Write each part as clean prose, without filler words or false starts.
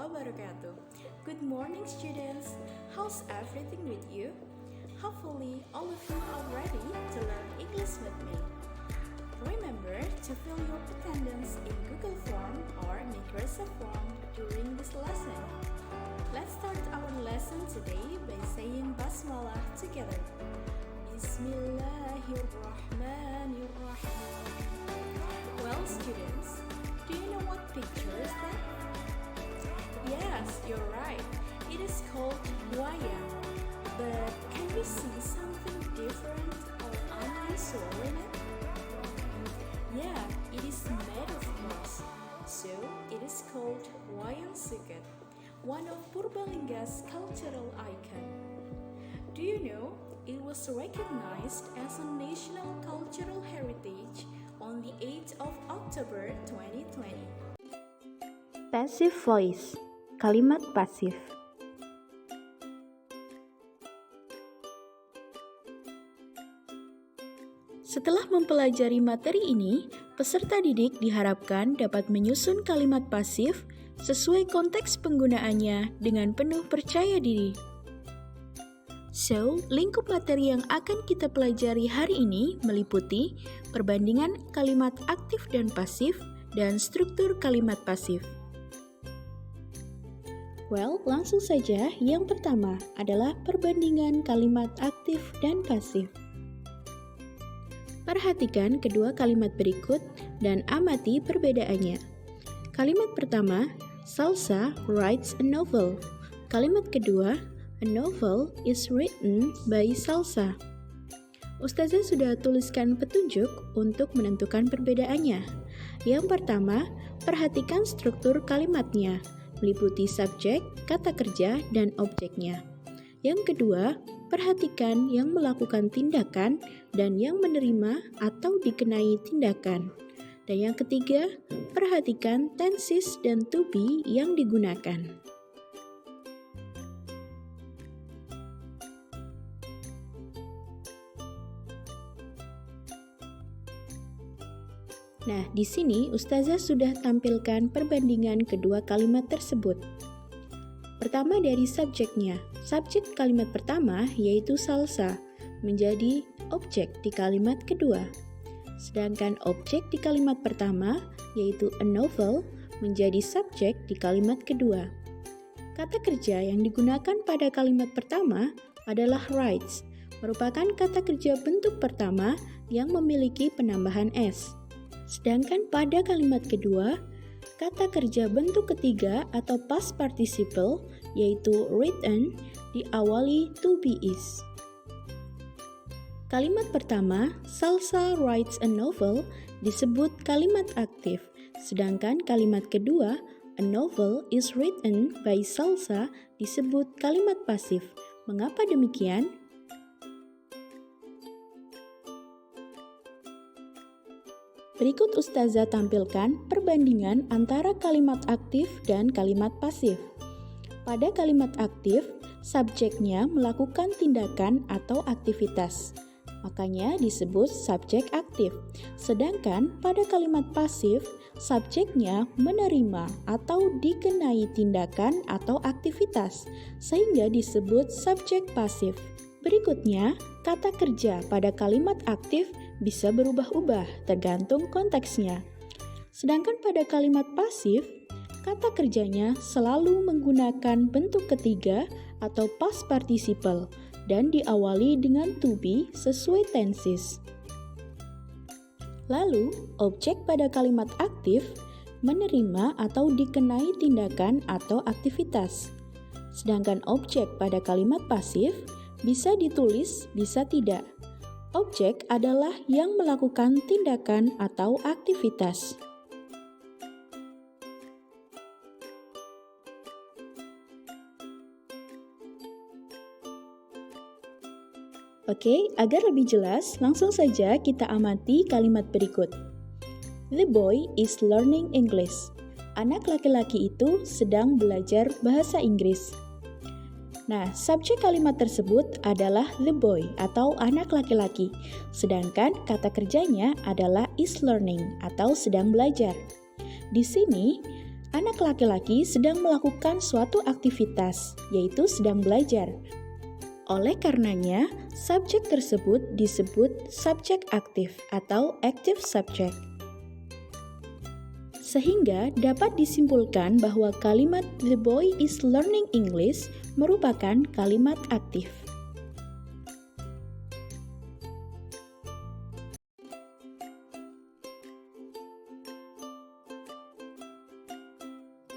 wabarakatuh. Good morning, students. How's everything with you? Hopefully, all of you are ready to learn English with me. Remember to fill your attendance in Google Form or Microsoft Form during this lesson. Let's start our lesson today by saying Basmalah together. Bismillahirrahmanirrahim. Well, students, do you know what picture is that? Yes, you're right. It is called wayang. But can you see something different or unusual in it? Yeah, it is made of glass. So, it is called wayang sukut, one of Purbalingga's cultural icon. Do you know it was recognized as a national cultural heritage on the 8th of October 2020. Passive voice. Kalimat pasif. Setelah mempelajari materi ini, peserta didik diharapkan dapat menyusun kalimat pasif sesuai konteks penggunaannya dengan penuh percaya diri. So, lingkup materi yang akan kita pelajari hari ini meliputi perbandingan kalimat aktif dan pasif dan struktur kalimat pasif. Well, langsung saja. Yang pertama adalah perbandingan kalimat aktif dan pasif. Perhatikan kedua kalimat berikut dan amati perbedaannya. Kalimat pertama, Salsa writes a novel. Kalimat kedua, a novel is written by Salsa. Ustazah sudah tuliskan petunjuk untuk menentukan perbedaannya. Yang pertama, perhatikan struktur kalimatnya, meliputi subjek, kata kerja, dan objeknya. Yang kedua, perhatikan yang melakukan tindakan dan yang menerima atau dikenai tindakan. Dan yang ketiga, perhatikan tenses dan to be yang digunakan. Nah, di sini Ustazah sudah tampilkan perbandingan kedua kalimat tersebut. Pertama dari subjeknya. Subjek kalimat pertama yaitu salsa menjadi objek di kalimat kedua. Sedangkan objek di kalimat pertama yaitu a novel menjadi subjek di kalimat kedua. Kata kerja yang digunakan pada kalimat pertama adalah writes, merupakan kata kerja bentuk pertama yang memiliki penambahan s. Sedangkan pada kalimat kedua, kata kerja bentuk ketiga atau past participle yaitu written diawali to be is. Kalimat pertama, Salsa writes a novel, disebut kalimat aktif, sedangkan kalimat kedua, a novel is written by Salsa, disebut kalimat pasif. Mengapa demikian? Berikut Ustazah tampilkan perbandingan antara kalimat aktif dan kalimat pasif. Pada kalimat aktif, subjeknya melakukan tindakan atau aktivitas, makanya disebut subjek aktif. Sedangkan pada kalimat pasif, subjeknya menerima atau dikenai tindakan atau aktivitas, sehingga disebut subjek pasif. Berikutnya, kata kerja pada kalimat aktif bisa berubah-ubah tergantung konteksnya. Sedangkan pada kalimat pasif, kata kerjanya selalu menggunakan bentuk ketiga atau past participle dan diawali dengan to be sesuai tenses. Lalu, objek pada kalimat aktif menerima atau dikenai tindakan atau aktivitas. Sedangkan objek pada kalimat pasif bisa ditulis, bisa tidak. Objek adalah yang melakukan tindakan atau aktivitas. Oke, agar lebih jelas, langsung saja kita amati kalimat berikut. The boy is learning English. Anak laki-laki itu sedang belajar bahasa Inggris. Nah, subjek kalimat tersebut adalah the boy atau anak laki-laki, sedangkan kata kerjanya adalah is learning atau sedang belajar. Di sini, anak laki-laki sedang melakukan suatu aktivitas, yaitu sedang belajar. Oleh karenanya, subjek tersebut disebut subjek aktif atau active subject. Sehingga dapat disimpulkan bahwa kalimat "The boy is learning English" merupakan kalimat aktif.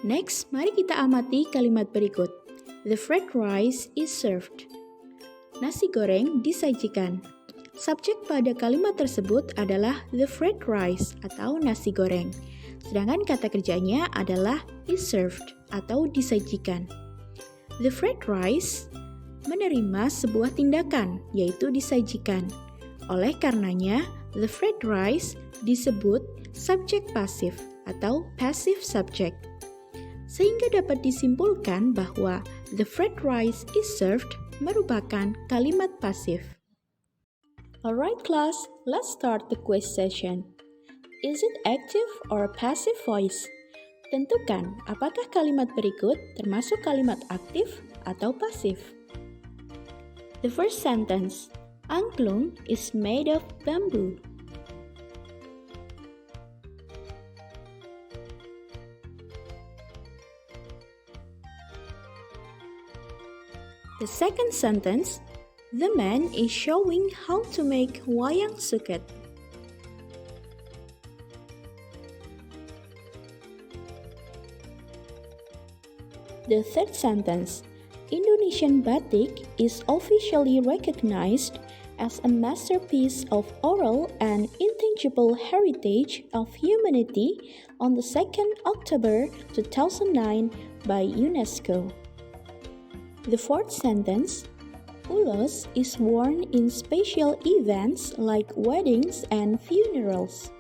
Next, mari kita amati kalimat berikut. The fried rice is served. Nasi goreng disajikan. Subjek pada kalimat tersebut adalah the fried rice atau nasi goreng. Sedangkan kata kerjanya adalah is served atau disajikan. The fried rice menerima sebuah tindakan, yaitu disajikan. Oleh karenanya, the fried rice disebut subjek pasif atau passive subject. Sehingga dapat disimpulkan bahwa the fried rice is served merupakan kalimat pasif. Alright class, let's start the quiz session. Is it active or passive voice? Tentukan apakah kalimat berikut termasuk kalimat aktif atau pasif. The first sentence, angklung is made of bamboo. The second sentence, the man is showing how to make wayang suket. The third sentence, Indonesian batik is officially recognized as a masterpiece of oral and intangible heritage of humanity on the 2nd October 2009 by UNESCO. The fourth sentence, ulos is worn in special events like weddings and funerals.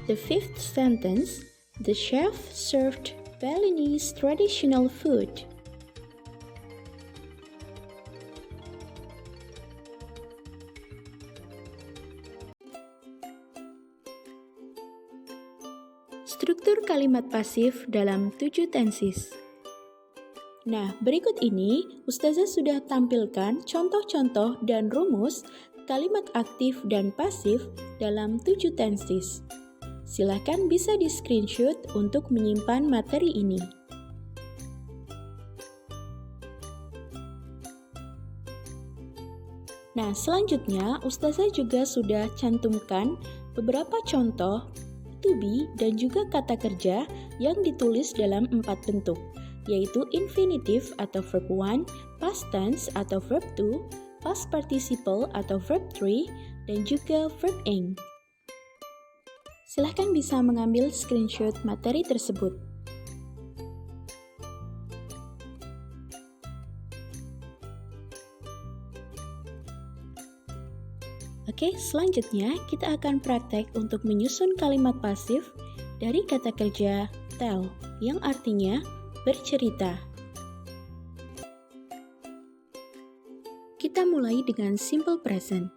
The fifth sentence, the chef served Balinese traditional food. Struktur kalimat pasif dalam 7 tenses. Nah, berikut ini Ustazah sudah tampilkan contoh-contoh dan rumus kalimat aktif dan pasif dalam 7 tenses. Silakan bisa di-screenshot untuk menyimpan materi ini. Nah, selanjutnya Ustazah juga sudah cantumkan beberapa contoh to be dan juga kata kerja yang ditulis dalam 4 bentuk, yaitu infinitive atau verb 1, past tense atau verb 2, past participle atau verb 3, dan juga verb ing. Silahkan bisa mengambil screenshot materi tersebut. Oke, selanjutnya kita akan praktek untuk menyusun kalimat pasif dari kata kerja tell, yang artinya bercerita. Kita mulai dengan simple present.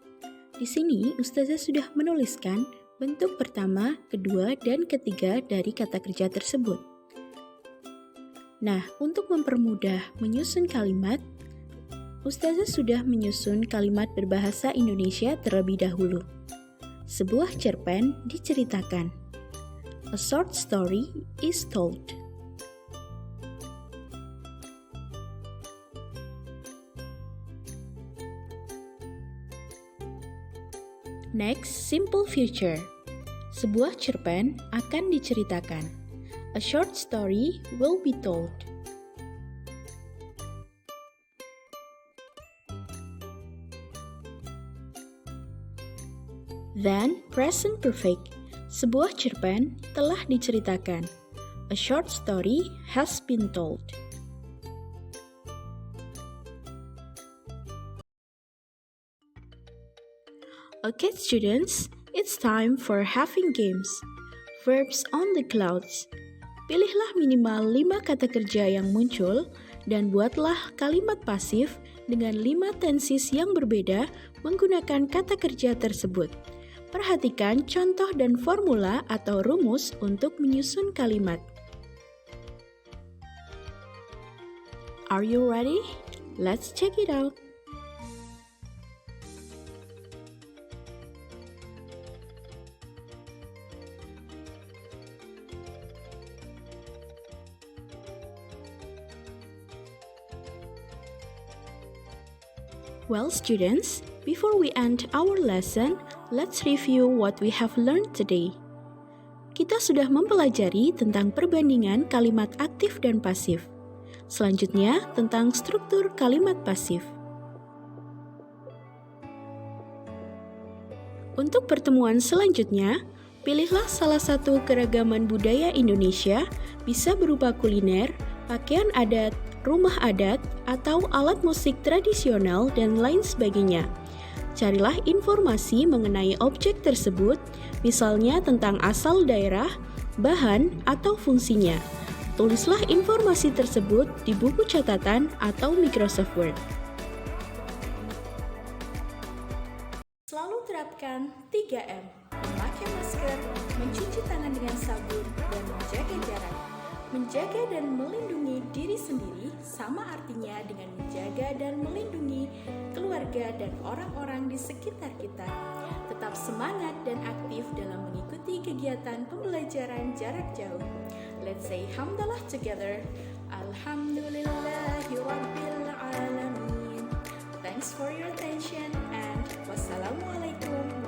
Di sini Ustazah sudah menuliskan bentuk pertama, kedua, dan ketiga dari kata kerja tersebut. Nah, untuk mempermudah menyusun kalimat, Ustazah sudah menyusun kalimat berbahasa Indonesia terlebih dahulu. Sebuah cerpen diceritakan. A short story is told. Next, simple future. Sebuah cerpen akan diceritakan. A short story will be told. Then, present perfect. Sebuah cerpen telah diceritakan. A short story has been told. Okay students, it's time for having games. Verbs on the clouds. Pilihlah minimal 5 kata kerja yang muncul dan buatlah kalimat pasif dengan 5 tenses yang berbeda menggunakan kata kerja tersebut. Perhatikan contoh dan formula atau rumus untuk menyusun kalimat. Are you ready? Let's check it out. Well, students, before we end our lesson, let's review what we have learned today. Kita sudah mempelajari tentang perbandingan kalimat aktif dan pasif. Selanjutnya, tentang struktur kalimat pasif. Untuk pertemuan selanjutnya, pilihlah salah satu keragaman budaya Indonesia, bisa berupa kuliner, pakaian adat, rumah adat, atau alat musik tradisional, dan lain sebagainya. Carilah informasi mengenai objek tersebut, misalnya tentang asal daerah, bahan, atau fungsinya. Tulislah informasi tersebut di buku catatan atau Microsoft Word. Selalu terapkan 3M, memakai masker, mencuci tangan dengan sabun, dan menjaga jarak. Menjaga dan melindungi diri sendiri sama artinya dengan menjaga dan melindungi keluarga dan orang-orang di sekitar kita. Tetap semangat dan aktif dalam mengikuti kegiatan pembelajaran jarak jauh. Let's say hamdalah together. Alhamdulillahi Rabbil Alamin. Thanks for your attention and wassalamualaikum